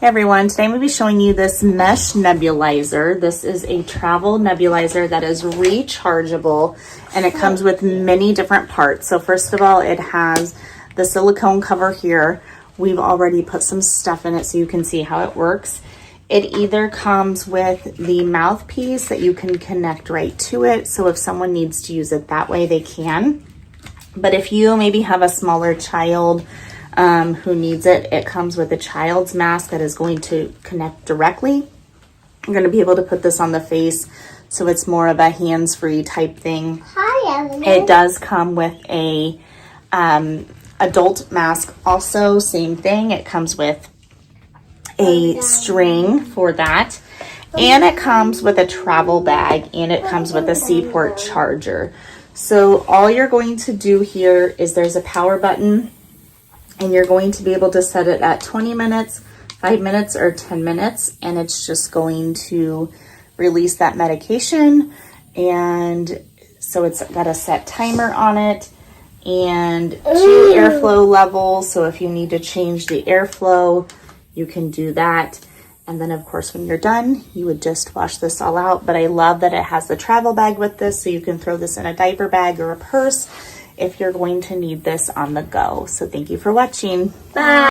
Hey everyone, today I'm going to be showing you this mesh nebulizer. This is a travel nebulizer that is rechargeable and it comes with many different parts. So first of all, it has the silicone cover here. We've already put some stuff in it so you can see how it works. It either comes with the mouthpiece that you can connect right to it. So if someone needs to use it that way, they can. But if you maybe have a smaller child who needs it, it comes with a child's mask that is going to connect directly. You're going to be able to put this on the face, so it's more of a hands-free type thing. Hi, Evelyn. It does come with a adult mask also, same thing. It comes with a string for that, and it comes with a travel bag, and it comes with a C-port charger. So all you're going to do here is there's a power button, and you're going to be able to set it at 20 minutes, 5 minutes, or 10 minutes, and it's just going to release that medication. And so it's got a set timer on it and 2 airflow levels. So if you need to change the airflow, you can do that. And then of course, when you're done, you would just wash this all out. But I love that it has the travel bag with this, so you can throw this in a diaper bag or a purse if you're going to need this on the go. So thank you for watching. Bye.